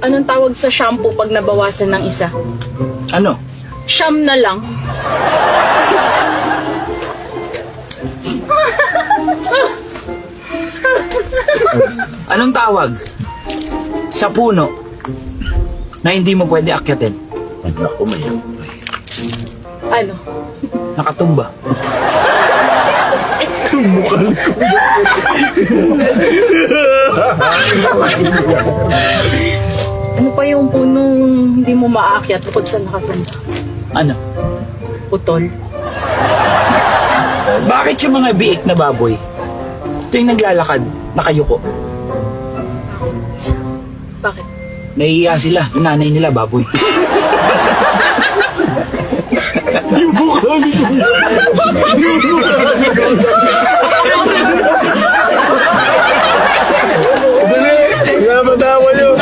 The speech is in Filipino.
Anong tawag sa shampoo pag nabawasan ng isa? Ano? Siyam na lang. Anong tawag sa puno na hindi mo pwede akyatin? Ay, naku, may Ano? Nakatumba. Mukhang Ano pa yung punong hindi mo maaakyat bukod sa nakatumba? Ano? Putol. Bakit yung mga biik na baboy tuwing naglalakad, nakayuko? Bakit? Nahihiya sila, yung nanay nila baboy. dali! Napatawa nyo!